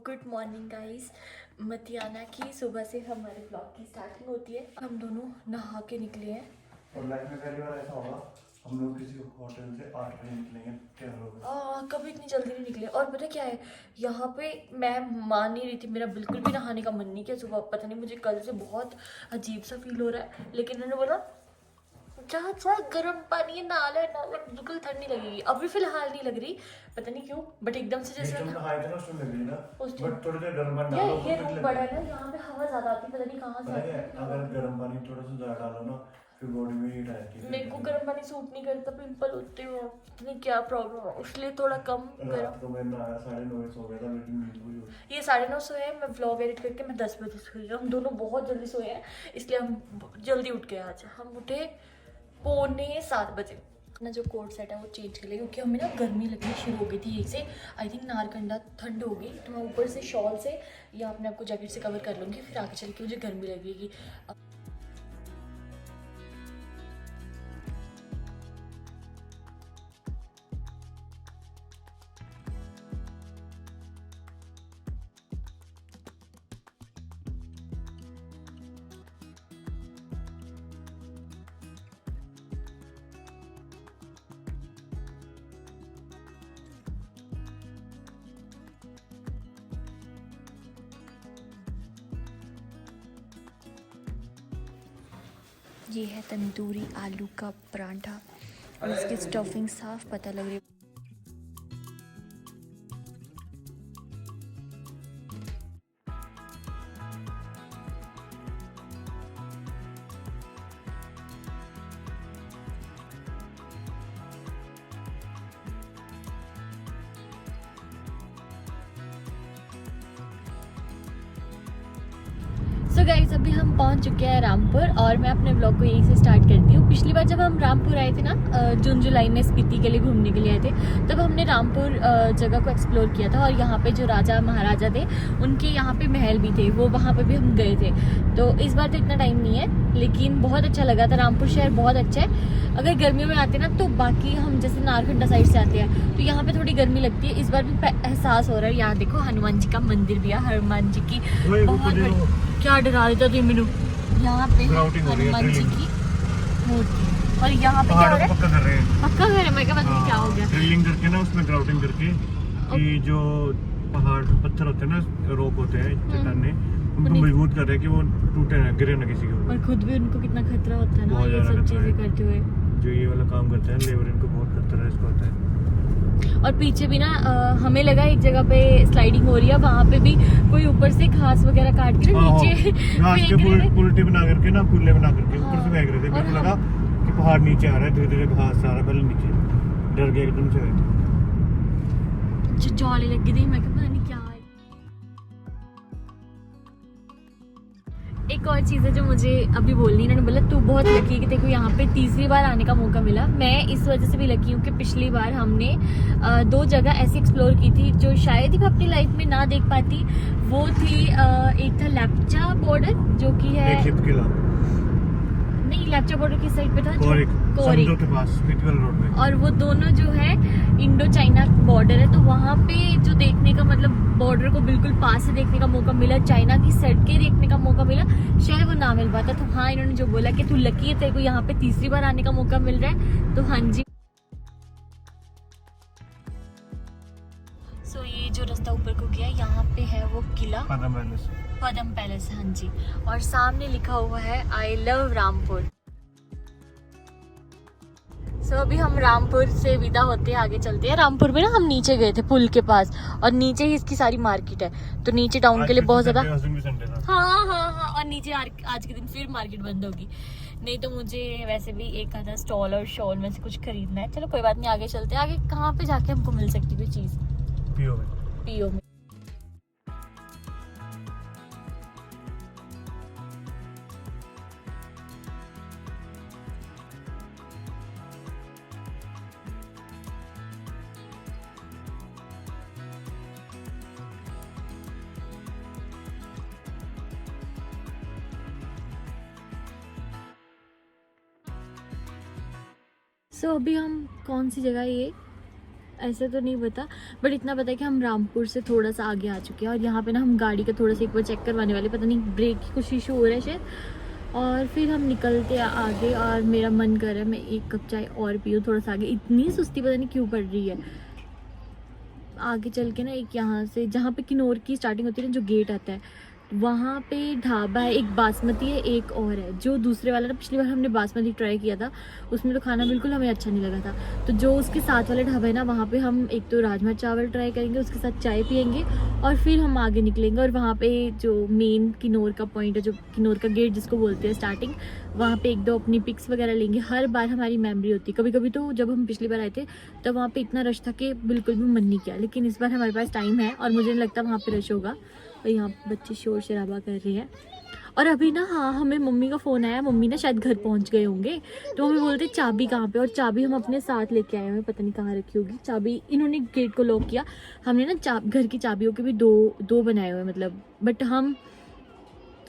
Good morning guys. Matiyana की सुबह से हमारे ब्लॉग की स्टार्टिंग होती है। हम दोनों नहा के निकले हैं और लाइफ में पहली बार ऐसा होगा हम लोग किसी होटल से 8 बजे निकलेंगे तैयार होकर। कभी इतनी जल्दी नहीं निकले। और पता क्या है, यहाँ पे मैं मान नहीं रही थी, मेरा बिल्कुल भी नहाने का मन नहीं किया सुबह। पता नहीं मुझे कल से बहुत अजीब सा फील हो रहा है, लेकिन उन्होंने बोला जहाँ जहाँ गर्म पानी है नहा ले, बिल्कुल ठंड नहीं लगेगी। अभी फिलहाल नहीं लग रही, पता नहीं क्यों, बट एकदम से जैसे तुम नहाए थे ना उसमें लग रही ना, उस टाइम बट थोड़ी देर गर्म पानी डालो ये फिर रूम बड़ा है ना, यहाँ पे हवा ज्यादा आती है, पता नहीं कहाँ से पता आती है है। अगर गर्म पानी थोड़ा सा ज्यादा डालो ना फिर बॉडी में हीट आएगी। मेरे को गर्म पानी सूट नहीं करता, पिंपल होते हैं, पता नहीं क्या प्रॉब्लम है, इसलिए थोड़ा कम गर्म। रात को मैं नहाया 9:30 सो गया था लेकिन नींद पूरी हो गई। ये 9:30 सोए हैं, मैं व्लॉग एडिट करके मैं 10 बजे सोई हूँ। हम दोनों बहुत जल्दी सोए हैं, इसलिए हम जल्दी उठ गए। आज हम उठे 6:45 बजे। अपना जो कोट सेट है वो चेंज कर लिया, क्योंकि हमें ना गर्मी लगनी शुरू हो गई थी एक से। आई थिंक नारकंडा ठंड हो गई, तो मैं ऊपर से शॉल से या अपने आपको जैकेट से कवर कर लूँगी, फिर आगे चल के मुझे गर्मी लगेगी। ये है तंदूरी आलू का पराठा और इसकी स्टफिंग साफ पता लग रही है। सो गाइस, अभी हम पहुंच चुके हैं रामपुर और मैं अपने ब्लॉग को यहीं से स्टार्ट करती हूँ। पिछली बार जब हम रामपुर आए थे ना, जून जुलाई में स्पीति के लिए घूमने के लिए आए थे, तब हमने रामपुर जगह को एक्सप्लोर किया था। और यहाँ पे जो राजा महाराजा थे उनके यहाँ पे महल भी थे, वो वहाँ पे भी हम गए थे। तो इस बार तो इतना टाइम नहीं है, लेकिन बहुत अच्छा लगा था। रामपुर शहर बहुत अच्छा है। अगर गर्मियों में आते ना, तो बाकी हम जैसे नारकंडा साइड से आते हैं तो यहाँ पे थोड़ी गर्मी लगती है। इस बार भी एहसास हो रहा है। यहाँ देखो हनुमान जी का मंदिर भी है, हनुमान जी की बहुत क्या डरा देता तुम मेनू। यहाँ पे हनुमान जी की मूर्ति, और यहाँ पे क्या हो रहा है, पक्का कर रहे हैं। पक्का घर है। मैं क्या पता नहीं क्या हो गया, ड्रिलिंग करके ना उसमें ग्राउटिंग करके कि जो पहाड़ पत्थर होते हैं ना, रोक होते हैं चट्टाने, उनको मजबूत कर रहे हैं कि वो टूटे ना, गिरे ना किसी के ऊपर। और खुद भी उनको कितना खतरा होता है ना ये सब चीजें करते हुए। जो ये वाला काम करते हैं लेबर, इनको बहुत खतरा इसको होता है। और पीछे भी ना हमें लगा एक जगह पे स्लाइडिंग हो रही है, वहाँ पे भी कोई ऊपर से घास वगैरह काट के नीचे घास के पुलटे बना करके ना, पुल्ले बना करके ऊपर से फेंक रहे थे। मेरे को लगा कि पहाड़ नीचे आ रहा है, धीरे धीरे घास आ रहा है, पहले नीचे डर गया एकदम से। जाले लग गई थी, मैं क्या पता नहीं क्या है। एक और चीज़ है जो मुझे अभी बोलनी, इन्होंने बोला तू बहुत लकी है कि तेरे को यहाँ पे तीसरी बार आने का मौका मिला। मैं इस वजह से भी लकी हूँ कि पिछली बार हमने 2 जगह ऐसी एक्सप्लोर की थी जो शायद ही मैं अपनी लाइफ में ना देख पाती। वो थी एक था लैप्चा बॉर्डर, जो कि है नहीं, लैप्चा बॉर्डर किस साइड पे था, कोरिक के पास रोड में। और वो दोनों जो है इंडो चाइना बॉर्डर है, तो वहाँ पे जो देखने का मतलब बॉर्डर को बिल्कुल पास से देखने का मौका मिला, चाइना की सड़कें देखने का मौका मिला, शायद वो ना मिल पाता। तो हाँ, इन्होंने जो बोला कि तू लकी है, तेरे को यहाँ पे तीसरी बार आने का मौका मिल रहा है, तो हाँ जी। सो ये जो रास्ता ऊपर को गया, यहाँ पे है वो किला पदम पैलेस, हाँ जी। और सामने लिखा हुआ है आई लव रामपुर। सो अभी हम रामपुर से विदा होते हैं, आगे चलते हैं। रामपुर में ना हम नीचे गए थे पुल के पास, और नीचे ही इसकी सारी मार्केट है, तो नीचे टाउन के लिए बहुत ज्यादा। हाँ, और नीचे आज के दिन फिर मार्केट बंद होगी। नहीं तो मुझे वैसे भी एक आधा स्टॉल और शॉल में से कुछ खरीदना है। चलो कोई बात नहीं, आगे चलते हैं। आगे कहाँ पे जाके हमको मिल सकती कोई चीज? पीओ में। सो अभी हम कौन सी जगह, ये ऐसे तो नहीं पता, बट इतना पता है कि हम रामपुर से थोड़ा सा आगे आ चुके हैं और यहाँ पे ना हम गाड़ी का थोड़ा सा एक बार चेक करवाने वाले, पता नहीं ब्रेक की कुछ इशू हो रहा है शायद। और फिर हम निकलते हैं आगे और मेरा मन कर रहा है मैं एक कप चाय और पीऊँ थोड़ा सा आगे। इतनी सुस्ती पता नहीं क्यों पड़ रही है। आगे चल के ना एक यहाँ से जहाँ पे किन्नौर की स्टार्टिंग होती है ना, जो गेट आता है वहाँ पे ढाबा है, एक बासमती है, एक और है। जो दूसरे वाला ना, पिछली बार हमने बासमती ट्राई किया था, उसमें तो खाना बिल्कुल हमें अच्छा नहीं लगा था। तो जो उसके साथ वाला ढाबा है ना, वहाँ पे हम एक तो राजमा चावल ट्राई करेंगे, उसके साथ चाय पियेंगे और फिर हम आगे निकलेंगे। और वहाँ पे जो मेन किन्नौर का पॉइंट है, जो किन्नौर का गेट जिसको बोलते हैं स्टार्टिंग, वहाँ पे एक दो अपनी पिक्स वगैरह लेंगे। हर बार हमारी मेमोरी होती है। कभी कभी तो जब हम पिछली बार आए थे तब वहाँ पे इतना रश था कि बिल्कुल भी मन नहीं किया, लेकिन इस बार हमारे पास टाइम है और मुझे नहीं लगता वहाँ पे रश होगा। और यहाँ बच्चे शोर शराबा कर रहे हैं। और अभी ना, हाँ, हमें मम्मी का फ़ोन आया, मम्मी ना शायद घर पहुँच गए होंगे, तो हमें बोलते चाबी कहाँ पे, और चाबी हम अपने साथ लेके आए हैं, पता नहीं कहाँ रखी होगी चाबी। इन्होंने गेट को लॉक किया, हमने ना घर की चाबियों के भी दो बनाए हुए मतलब, बट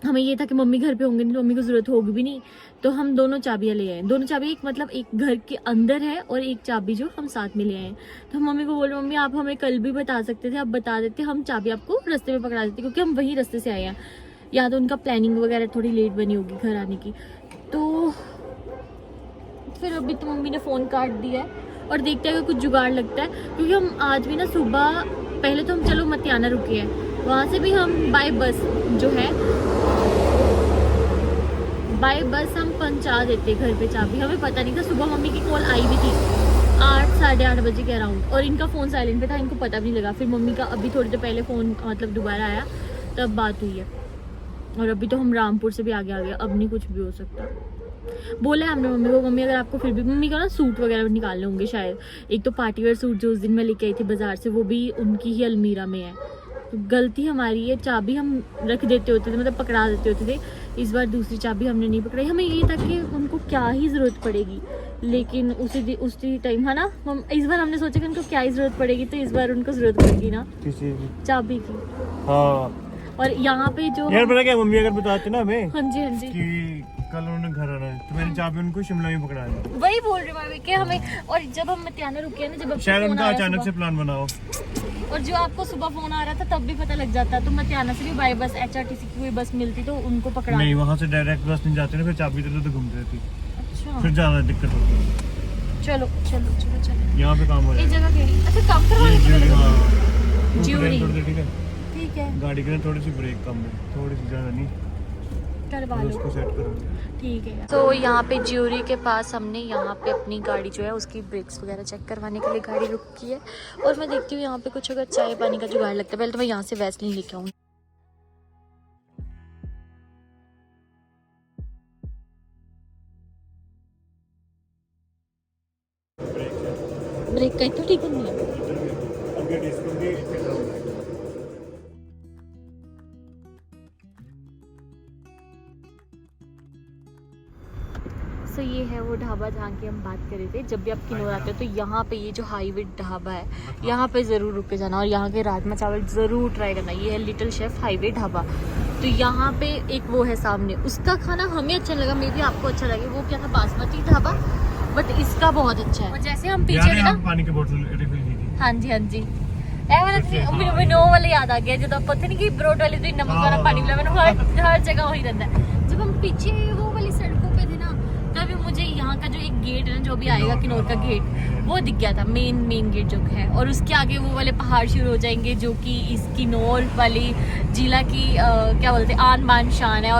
हमें ये था कि मम्मी घर पे होंगे नहीं तो मम्मी को ज़रूरत होगी भी नहीं, तो हम दोनों चाबियाँ ले आए। दोनों चाबी एक मतलब एक घर के अंदर है और एक चाबी जो हम साथ में ले आए। तो हम मम्मी को बोले मम्मी आप हमें कल भी बता सकते थे, आप बता देते, हम चाबी आपको रास्ते में पकड़ा देते, क्योंकि हम वही रास्ते से आए हैं। या तो उनका प्लानिंग वगैरह थोड़ी लेट बनी होगी घर आने की। तो फिर अभी तो मम्मी ने फ़ोन काट दिया है और देखते हैं अगर कुछ जुगाड़ लगता है, क्योंकि हम आज भी ना सुबह, पहले तो हम चलो मतियाना रुके हैं, वहाँ से भी हम बाय बस जो है, बाय बस हम पहुंचा देते घर पे चाबी। हमें पता नहीं था, सुबह मम्मी की कॉल आई भी थी 8 साढ़े 8 बजे के अराउंड, और इनका फ़ोन साइलेंट पे था, इनको पता भी नहीं लगा। फिर मम्मी का अभी थोड़ी देर पहले फ़ोन मतलब दोबारा आया, तब बात हुई है। और अभी तो हम रामपुर से भी आगे आ गए, अब नहीं कुछ भी हो सकता। बोला है हमने मम्मी को, मम्मी अगर आपको फिर भी, मम्मी का ना सूट वगैरह निकालने होंगे शायद, एक तो पार्टी वेयर सूट जो उस दिन मैं लेके आई थी बाजार से, वो भी उनकी ही अलमीरा में है। तो गलती हमारी है, चाबी हम रख देते होते थे, मतलब पकड़ा देते होते थे। इस बार दूसरी चाबी हमने नहीं पकड़ाई। हमें ये था कि उनको क्या ही ज़रूरत पड़ेगी, लेकिन उसी टाइम है ना, हम इस बार हमने सोचा कि उनको क्या ही ज़रूरत पड़ेगी, तो इस बार उनको ज़रूरत पड़ेगी ना चाबी की। हाँ, और यहाँ पे जो यार पता क्या, मम्मी अगर बताते ना हमें, हाँ जी कि कल उन्होंने घर आना है, तो मैंने चाबी उनको शिमला में पकड़ा दी। वही बोल रही हूँ कि हमें, और जब हम मतियाना रुके ना, जब शायद उनका अचानक से प्लान बनाओ, और जो आपको सुबह फोन आ रहा था तब भी पता लग जाता, तो मतियाना से भी बाय बस HRTC की कोई बस मिलती तो उनको पकड़ा नहीं, वहाँ से डायरेक्ट बस नहीं जाते ना, फिर चाबी तो घूमती रहती, अच्छा फिर ज्यादा दिक्कत होती है। चलो चलो चलो चलो, यहाँ पे काम हो ये जाएगा। जगह केड़ी, अच्छा काम करवाने ज्यूरी, ठीक ठीक है, ठीक है, गाड़ी के ना थोड़ी सी ब्रेक कम है, थोड़ी सी ज्यादा नहीं, करवा तो लो, उसको सेट करो, ठीक है। तो यहाँ पे ज्यूरी के पास हमने यहाँ पे अपनी गाड़ी जो है उसकी ब्रेक्स वगैरह चेक करवाने के लिए गाड़ी रुकी है, और मैं देखती हूँ यहाँ पे कुछ अगर चाय पानी का जुगाड़ लगता है। पहले तो मैं यहाँ से वैसलीन लेके आऊँगी। ब्रेक का तो ठीक नहीं है। तो ये है वो ढाबा जहाँ की हम बात कर रहे थे। जब भी आप किन्नौर आते हो तो यहाँ पे ये जो हाईवे ढाबा है, यहाँ पे ज़रूर रुक के जाना और यहाँ के राजमा चावल ज़रूर ट्राई करना। ये है लिटिल शेफ हाईवे ढाबा। तो यहाँ पे एक वो है सामने, उसका खाना हमें अच्छा लगा, मे भी आपको अच्छा लगे। वो क्या था, बासमती ढाबा, बट इसका बहुत अच्छा है। और जैसे हम पीछे ना पानी की बोतल रिफिल की थी। हाँ जी हाँ जी, नो वाले याद आ गया जो तो पता नहीं कि ब्रोड वाले तो नमक वाला पानी पिला, मैंने हर जगह वही रहता है। जब हम पीछे वो वाली सड़कों पे थे ना, तभी मुझे यहाँ का जो एक गेट है ना, जो भी आएगा किन्नौर का गेट, वो दिख गया था, मेन गेट जो है। और उसके आगे वो वाले पहाड़ शुरू हो जाएंगे जो कि इस किन्नौर वाली जिला की क्या बोलते हैं, आन बान शान है।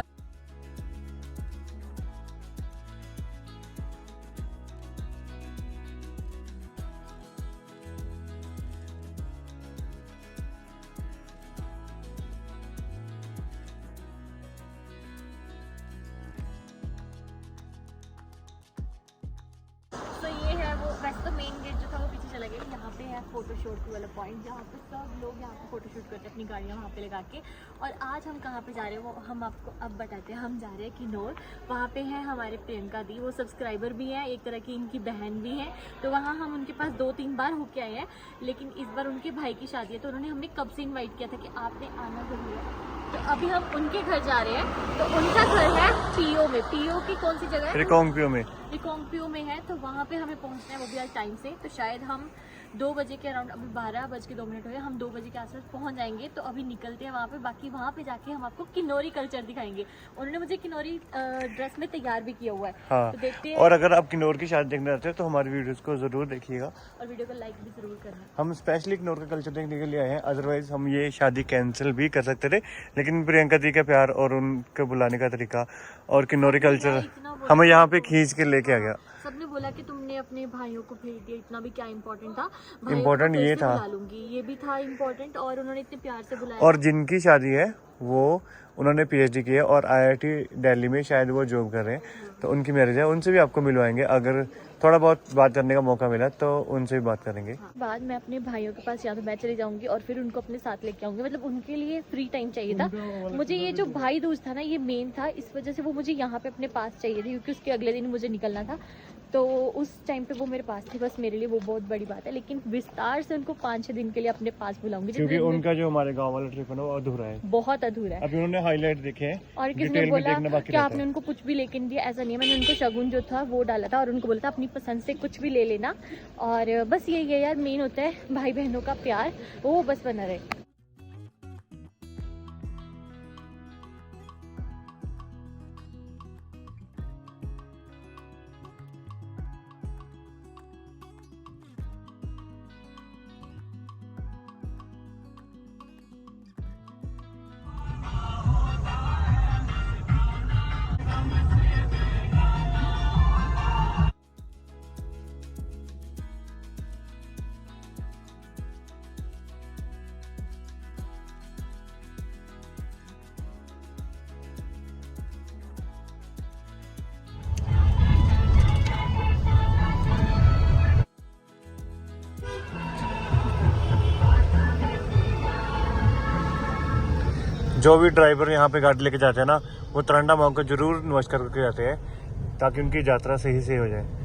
वैसे तो मेन गेट जो था वो पीछे चला गया। यहाँ पे है फोटोशूट वाला पॉइंट, जहाँ पे सब लोग यहाँ पे फोटोशूट करते हैं अपनी गाड़ियाँ वहाँ पे लगा के। और आज हम कहाँ पे जा रहे हैं वो हम आपको अब बताते हैं। हम जा रहे हैं किन्नौर, वहाँ पे है हमारे प्रियंका दी, वो सब्सक्राइबर भी हैं, एक तरह की इनकी बहन भी है। तो वहाँ हम उनके पास 2-3 बार होके आए हैं, लेकिन इस बार उनके भाई की शादी है, तो उन्होंने हमें कब से इन्वाइट किया था कि आपने आना जरूर है। तो अभी हम उनके घर जा रहे हैं। तो उनका घर है पीओ में। पीओ की कौन सी जगह है? रिकोंगपियो में। रिकोंगपियो में है। तो वहाँ पे हमें पहुँचना है, वो भी आज टाइम से। तो शायद हम 2 बजे के अराउंड, अभी 12:02 हुए, हम 2 बजे के आसपास पहुंच जाएंगे। तो अभी निकलते हैं वहाँ पे, बाकी वहाँ पे जाके हम आपको किन्नौरी कल्चर दिखाएंगे। उन्होंने मुझे किन्नौरी ड्रेस में तैयार भी किया हुआ है। हाँ। तो देखते हैं। और अगर आप किन्नौर की शादी देखना चाहते हो तो हमारी वीडियोस को जरूर देखिएगा और वीडियो को लाइक भी जरूर करना। हम स्पेशली किन्नौर का कल्चर देखने के लिए आए हैं, अदरवाइज हम ये शादी कैंसिल भी कर सकते थे, लेकिन प्रियंका दी का प्यार और उनके बुलाने का तरीका और किन्नौरी कल्चर हमें यहाँ पे खींच के लेके आ गया। सबने बोला कि तुमने अपने भाइयों को भेज दिया, इतना भी क्या इम्पोर्टेंट था। इम्पोर्टेंट ये था, बुला लूंगी, ये भी था इम्पोर्टेंट, और उन्होंने इतने प्यार से बुलाया। और जिनकी शादी है वो उन्होंने PhD की है और IIT दिल्ली में शायद वो जॉब कर रहे हैं, तो उनकी मैरिज है, उनसे भी आपको मिलवाएंगे। अगर थोड़ा बहुत बात करने का मौका मिला तो उनसे भी बात करेंगे। बाद में अपने भाइयों के पास या तो मैं चली जाऊंगी और फिर उनको अपने साथ लेके आऊंगी, मतलब उनके लिए फ्री टाइम चाहिए था मुझे। ये जो भाई दूज था ना, ये मेन था, इस वजह से वो मुझे यहाँ पे अपने पास चाहिए थे, क्योंकि उसके अगले दिन मुझे निकलना था। तो उस टाइम पे वो मेरे पास थे, बस मेरे लिए वो बहुत बड़ी बात है। लेकिन विस्तार से उनको 5-6 दिन के लिए अपने पास बुलाऊंगी, क्योंकि उनका जो हमारे गांव वाला ट्रिप है ना वो अधूरा है, बहुत अधूरा है। अभी उन्होंने हाईलाइट देखे हैं और किसी ने बोला कि आपने उनको कुछ भी लेके नहीं दिया, ऐसा नहीं है। मैंने उनको शगुन जो था वो डाला था और उनको बोला था अपनी पसंद से कुछ भी ले लेना। और बस यही है यार, मेन होता है भाई बहनों का प्यार, वो बस बना रहे। जो भी ड्राइवर यहाँ पे गाड़ी लेके जाते हैं ना, वो तरंडा मांग को जरूर नमस्कार करके जाते हैं ताकि उनकी यात्रा सही से हो जाए।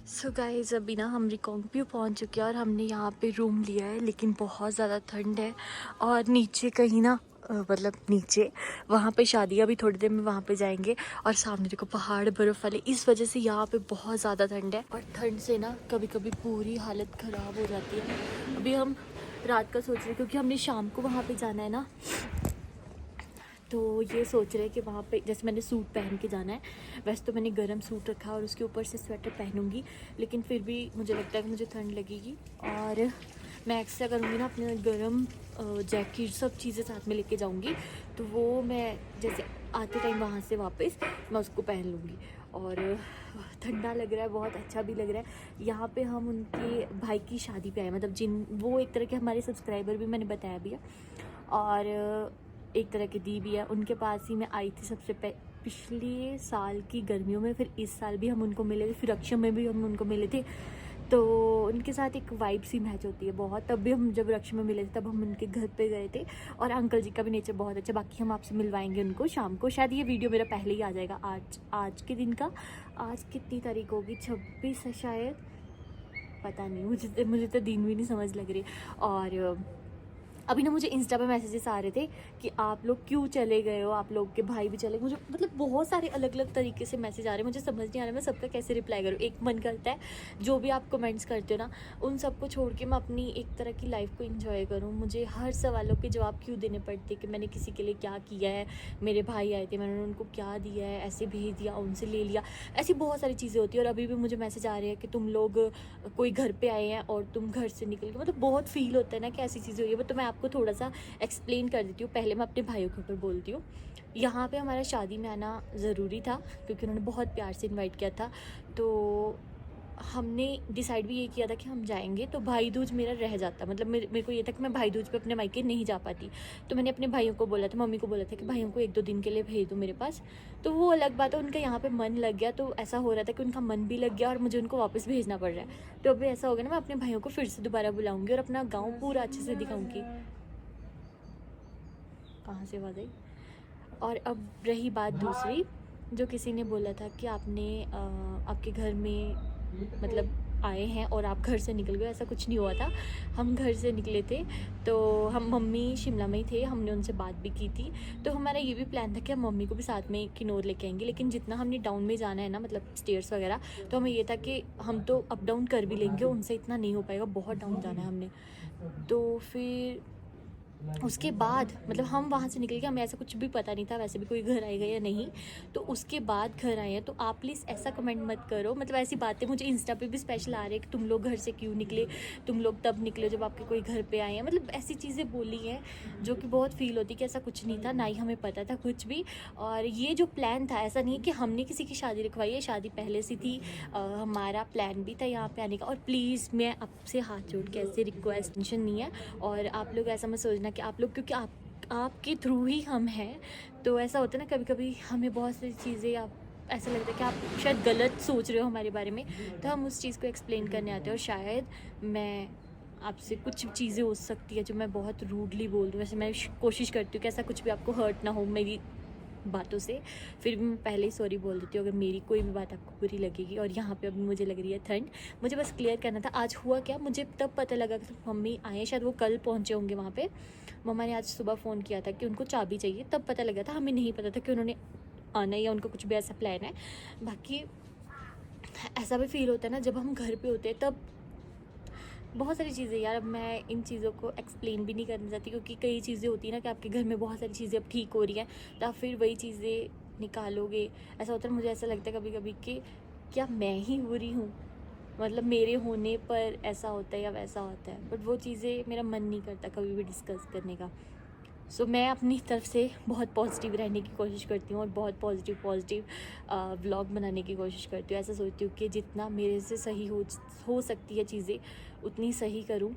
सो गाइज, अभी ना हम रिकांगपिओ पहुंच चुके हैं और हमने यहाँ पे रूम लिया है, लेकिन बहुत ज़्यादा ठंड है। और नीचे कहीं ना मतलब नीचे वहाँ पे शादी, अभी थोड़ी देर में वहाँ पे जाएंगे। और सामने देखो पहाड़ बर्फ़ वाले, इस वजह से यहाँ पे बहुत ज़्यादा ठंड है। और ठंड से ना कभी कभी पूरी हालत ख़राब हो जाती है। अभी हम रात का सोच रहे हैं, क्योंकि हमने शाम को वहाँ पे जाना है ना, तो ये सोच रहे हैं कि वहाँ पे जैसे मैंने सूट पहन के जाना है, वैसे तो मैंने गर्म सूट रखा है और उसके ऊपर से स्वेटर पहनूंगी, लेकिन फिर भी मुझे लगता है कि मुझे ठंड लगेगी। और मैं एक्स्ट्रा करूँगी ना, अपने गर्म जैकेट सब चीज़ें साथ में लेके जाऊँगी, तो वो मैं जैसे आते टाइम वहाँ से वापस मैं उसको पहन लूँगी। और ठंडा लग रहा है, बहुत अच्छा भी लग रहा है। यहाँ पे हम उनके भाई की शादी पे आए, मतलब वो एक तरह के हमारे सब्सक्राइबर भी, मैंने बताया भी है, और एक तरह की दी भी है। उनके पास ही मैं आई थी सबसे पिछले साल की गर्मियों में, फिर इस साल भी हम उनको मिले थे, फिर रक्षा में भी हम उनको मिले थे। तो उनके साथ एक वाइब सी मैच होती है बहुत। तब भी हम जब रक्षा में मिले थे तब हम उनके घर पे गए थे, और अंकल जी का भी नेचर बहुत अच्छा। बाकी हम आपसे मिलवाएंगे उनको शाम को, शायद ये वीडियो मेरा पहले ही आ जाएगा आज के दिन का। आज कितनी तारीख होगी, 26 है शायद, पता नहीं, मुझे तो दिन भी नहीं समझ लग रही। और अभी ना मुझे इंस्टा पे मैसेजेस आ रहे थे कि आप लोग क्यों चले गए हो, आप लोग के भाई भी चले गए। मुझे मतलब बहुत सारे अलग अलग तरीके से मैसेज आ रहे हैं, मुझे समझ नहीं आ रहा मैं सबका कैसे रिप्लाई करूँ। एक मन करता है जो भी आप कमेंट्स करते हो ना, उन सबको छोड़ के मैं अपनी एक तरह की लाइफ को एंजॉय करूँ। मुझे हर सवालों के जवाब क्यों देने पड़ते कि मैंने किसी के लिए क्या किया है, मेरे भाई आए थे मैंने उनको क्या दिया है, ऐसे भेज दिया, उनसे ले लिया, ऐसी बहुत सारी चीज़ें होती है। और अभी भी मुझे मैसेज आ रहे हैं कि तुम लोग कोई घर पे आए हैं और तुम घर से निकल गए। मतलब बहुत फील होता है ना कि ऐसी चीज़ें हुई है। तो मैं आपको थोड़ा सा एक्सप्लेन कर देती हूँ। पहले मैं अपने भाइयों के ऊपर बोलती हूँ। यहाँ पे हमारा शादी में आना ज़रूरी था, क्योंकि उन्होंने बहुत प्यार से इनवाइट किया था। तो हमने डिसाइड भी ये किया था कि हम जाएंगे, तो भाई दूज मेरा रह जाता। मतलब मेरे को ये था कि मैं भाई दूज पे अपने मायके नहीं जा पाती। तो मैंने अपने भाइयों को बोला था, मम्मी को बोला था कि भाइयों को 1-2 दिन के लिए भेज दो मेरे पास। तो वो अलग बात है, उनका यहाँ पे मन लग गया। तो ऐसा हो रहा था कि उनका मन भी लग गया और मुझे उनको वापस भेजना पड़ रहा है। तो अभी ऐसा हो गया ना, मैं अपने भाइयों को फिर से दोबारा बुलाऊँगी और अपना गाँव पूरा अच्छे से दिखाऊँगी। कहाँ से आवाज़ आई। और अब रही बात दूसरी जो किसी ने बोला था कि आपने आपके घर में मतलब आए हैं और आप घर से निकल गए, ऐसा कुछ नहीं हुआ था। हम घर से निकले थे तो हम मम्मी शिमला में ही थे, हमने उनसे बात भी की थी। तो हमारा ये भी प्लान था कि हम मम्मी को भी साथ में किन्नौर लेके आएंगे, लेकिन जितना हमने डाउन में जाना है ना, मतलब स्टेयर्स वगैरह, तो हमें ये था कि हम तो अप डाउन कर भी लेंगे, उनसे इतना नहीं हो पाएगा, बहुत डाउन जाना है हमने। तो फिर उसके बाद मतलब हम वहाँ से निकल के, हमें ऐसा कुछ भी पता नहीं था वैसे भी कोई घर आएगा या नहीं। तो उसके बाद घर आए हैं। तो आप प्लीज़ ऐसा कमेंट मत करो, मतलब ऐसी बातें मुझे इंस्टा पे भी स्पेशल आ रही है कि तुम लोग घर से क्यों निकले, तुम लोग तब निकले जब आपके कोई घर पे आए हैं, मतलब ऐसी चीज़ें बोली हैं जो कि बहुत फील होती कि ऐसा कुछ नहीं था, ना ही हमें पता था कुछ भी। और ये जो प्लान था, ऐसा नहीं कि हमने किसी की शादी रखवाई है, शादी पहले से थी। हमारा प्लान भी था यहाँ पे आने का। और प्लीज़ मैं आपसे हाथ जोड़ के ऐसे रिक्वेस्ट, टेंशन नहीं है। और आप लोग ऐसा मत सोचना कि आप लोग, क्योंकि आपके थ्रू ही हम हैं, तो ऐसा होता है ना कभी कभी हमें बहुत सारी चीज़ें आप ऐसा लगता है कि आप शायद गलत सोच रहे हो हमारे बारे में, तो हम उस चीज़ को एक्सप्लेन करने आते हैं। और शायद मैं आपसे कुछ चीज़ें हो सकती है जो मैं बहुत रूडली बोल दूँ, वैसे मैं कोशिश करती हूँ कि ऐसा कुछ भी आपको हर्ट ना हो मेरी बातों से। फिर भी मैं पहले ही सॉरी बोल देती हूँ अगर मेरी कोई भी बात आपको बुरी लगेगी। और यहाँ पे अभी मुझे लग रही है ठंड। मुझे बस क्लियर करना था आज हुआ क्या। मुझे तब पता लगा कि मम्मी आए हैं, शायद वो कल पहुँचे होंगे वहाँ पे। मम्मा ने आज सुबह फ़ोन किया था कि उनको चाबी चाहिए, तब पता लगा था। हमें नहीं पता था कि उन्होंने आना है या उनका कुछ भी ऐसा प्लान है। बाकी ऐसा भी फील होता है ना जब हम घर पे होते हैं, तब बहुत सारी चीज़ें यार, अब मैं इन चीज़ों को एक्सप्लेन भी नहीं करना चाहती, क्योंकि कई चीज़ें होती है ना कि आपके घर में बहुत सारी चीज़ें अब ठीक हो रही हैं, तो आप फिर वही चीज़ें निकालोगे। ऐसा होता है, मुझे ऐसा लगता है कभी कभी कि क्या मैं ही बुरी हूँ, मतलब मेरे होने पर ऐसा होता है या वैसा होता है। बट वो चीज़ें मेरा मन नहीं करता कभी भी डिस्कस करने का। सो मैं अपनी तरफ से बहुत पॉजिटिव रहने की कोशिश करती हूँ और बहुत पॉजिटिव व्लॉग बनाने की कोशिश करती हूँ। ऐसा सोचती हूँ कि जितना मेरे से सही हो सकती है चीज़ें उतनी सही करूँ,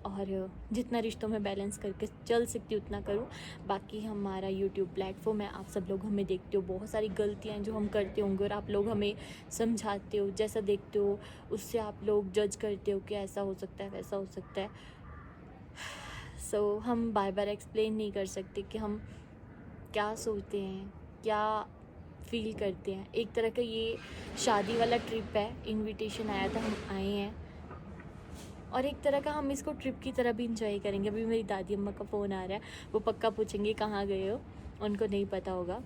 और जितना रिश्तों में बैलेंस करके चल सकती हूँ उतना करूँ। बाकी हमारा यूट्यूब प्लेटफॉर्म है, आप सब लोग हमें देखते हो, बहुत सारी गलतियाँ हैं जो हम करते होंगे और आप लोग हमें समझाते हो, जैसा देखते हो उससे आप लोग जज करते हो कि ऐसा हो सकता है वैसा हो सकता है। सो हम बार बार एक्सप्लेन नहीं कर सकते कि हम क्या सोचते हैं, क्या फील करते हैं। एक तरह का ये शादी वाला ट्रिप है, इनविटेशन आया था, हम आए हैं, और एक तरह का हम इसको ट्रिप की तरह भी इंजॉय करेंगे। अभी मेरी दादी अम्मा का फ़ोन आ रहा है, वो पक्का पूछेंगे कहाँ गए हो, उनको नहीं पता होगा।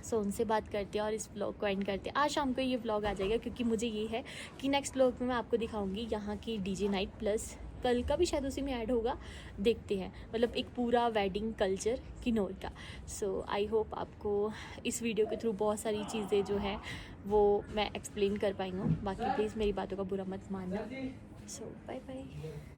सो उनसे बात करते हैं और इस व्लॉग को एंड करते हैं। आज शाम को ये व्लॉग आ जाएगा, क्योंकि मुझे ये है कि नेक्स्ट व्लॉग में मैं आपको दिखाऊंगी यहाँ की डीजे नाइट, प्लस कल का भी शायद उसी में ऐड होगा, देखते हैं। मतलब एक पूरा वेडिंग कल्चर किन्नौर का। सो आई होप आपको इस वीडियो के थ्रू बहुत सारी चीज़ें जो हैं वो मैं एक्सप्लेन कर पाई हूँ। बाकी प्लीज़ मेरी बातों का बुरा मत मानना। सो बाय बाय।